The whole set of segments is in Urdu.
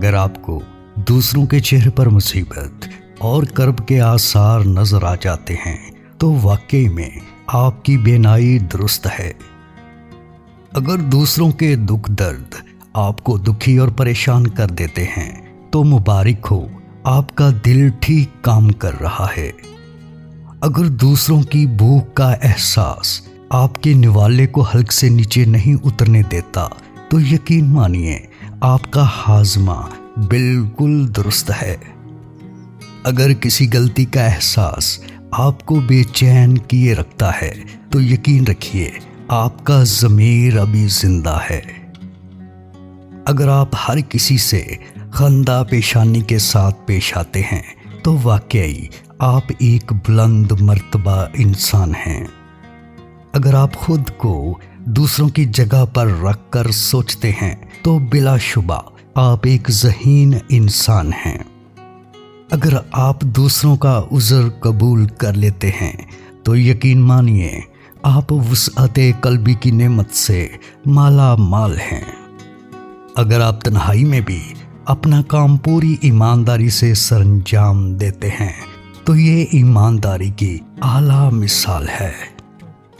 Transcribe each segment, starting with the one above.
اگر آپ کو دوسروں کے چہرے پر مصیبت اور کرب کے آثار نظر آ جاتے ہیں تو واقعی میں آپ کی بینائی درست ہے۔ اگر دوسروں کے دکھ درد آپ کو دکھی اور پریشان کر دیتے ہیں تو مبارک ہو، آپ کا دل ٹھیک کام کر رہا ہے۔ اگر دوسروں کی بھوک کا احساس آپ کے نوالے کو حلق سے نیچے نہیں اترنے دیتا تو یقین مانیے آپ کا ہاضمہ بالکل درست ہے۔ اگر کسی غلطی کا احساس آپ کو بے چین کیے رکھتا ہے تو یقین رکھیے آپ کا ضمیر ابھی زندہ ہے۔ اگر آپ ہر کسی سے خندہ پیشانی کے ساتھ پیش آتے ہیں تو واقعی آپ ایک بلند مرتبہ انسان ہیں۔ اگر آپ خود کو دوسروں کی جگہ پر رکھ کر سوچتے ہیں تو بلا شبہ آپ ایک ذہین انسان ہیں۔ اگر آپ دوسروں کا عذر قبول کر لیتے ہیں تو یقین مانیے آپ وسعت قلبی کی نعمت سے مالا مال ہیں۔ اگر آپ تنہائی میں بھی اپنا کام پوری ایمانداری سے سرانجام دیتے ہیں تو یہ ایمانداری کی اعلیٰ مثال ہے۔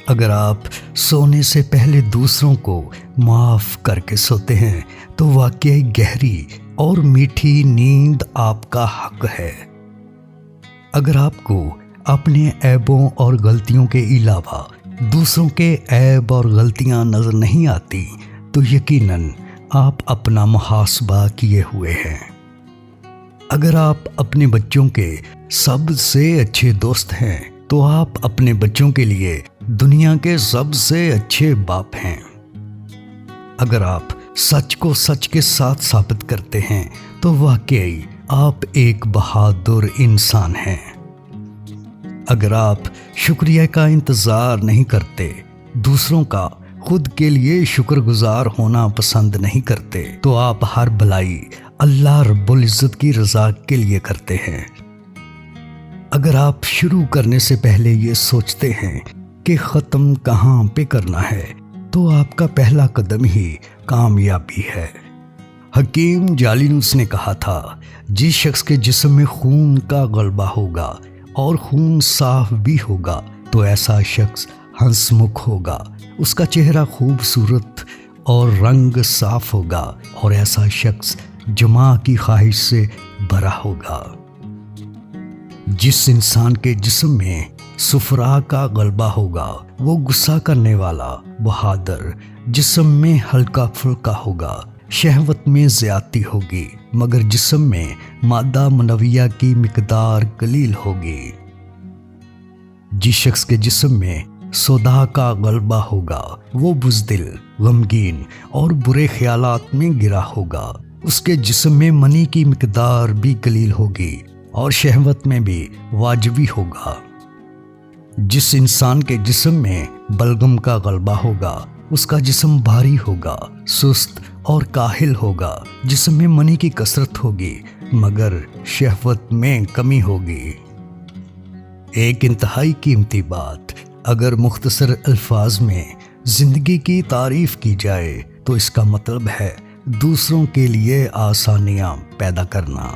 اگر آپ سونے سے پہلے دوسروں کو معاف کر کے سوتے ہیں تو واقعی گہری اور میٹھی نیند آپ کا حق ہے۔ اگر آپ کو اپنے عیبوں اور غلطیوں کے علاوہ دوسروں کے عیب اور غلطیاں نظر نہیں آتی تو یقیناً آپ اپنا محاسبہ کیے ہوئے ہیں۔ اگر آپ اپنے بچوں کے سب سے اچھے دوست ہیں تو آپ اپنے بچوں کے لیے دنیا کے سب سے اچھے باپ ہیں۔ اگر آپ سچ کو سچ کے ساتھ ثابت کرتے ہیں تو واقعی آپ ایک بہادر انسان ہیں۔ اگر آپ شکریہ کا انتظار نہیں کرتے، دوسروں کا خود کے لیے شکر گزار ہونا پسند نہیں کرتے تو آپ ہر بھلائی اللہ رب العزت کی رضا کے لیے کرتے ہیں۔ اگر آپ شروع کرنے سے پہلے یہ سوچتے ہیں کہ ختم کہاں پہ کرنا ہے تو آپ کا پہلا قدم ہی کامیابی ہے۔ حکیم جالینوس نے کہا تھا، جس شخص کے جسم میں خون کا غلبہ ہوگا اور خون صاف بھی ہوگا تو ایسا شخص ہنس مکھ ہوگا، اس کا چہرہ خوبصورت اور رنگ صاف ہوگا اور ایسا شخص جماع کی خواہش سے بھرا ہوگا۔ جس انسان کے جسم میں سفرا کا غلبہ ہوگا وہ غصہ کرنے والا بہادر، جسم میں ہلکا پھلکا ہوگا، شہوت میں زیادتی ہوگی مگر جسم میں مادہ منویہ کی مقدار قلیل ہوگی۔ جس شخص کے جسم میں سودا کا غلبہ ہوگا وہ بزدل، غمگین اور برے خیالات میں گرا ہوگا، اس کے جسم میں منی کی مقدار بھی قلیل ہوگی اور شہوت میں بھی واجبی ہوگا۔ جس انسان کے جسم میں بلغم کا غلبہ ہوگا اس کا جسم بھاری ہوگا، سست اور کاہل ہوگا، جسم میں منی کی کثرت ہوگی مگر شہوت میں کمی ہوگی۔ ایک انتہائی قیمتی بات اگر مختصر الفاظ میں زندگی کی تعریف کی جائے تو اس کا مطلب ہے دوسروں کے لیے آسانیاں پیدا کرنا۔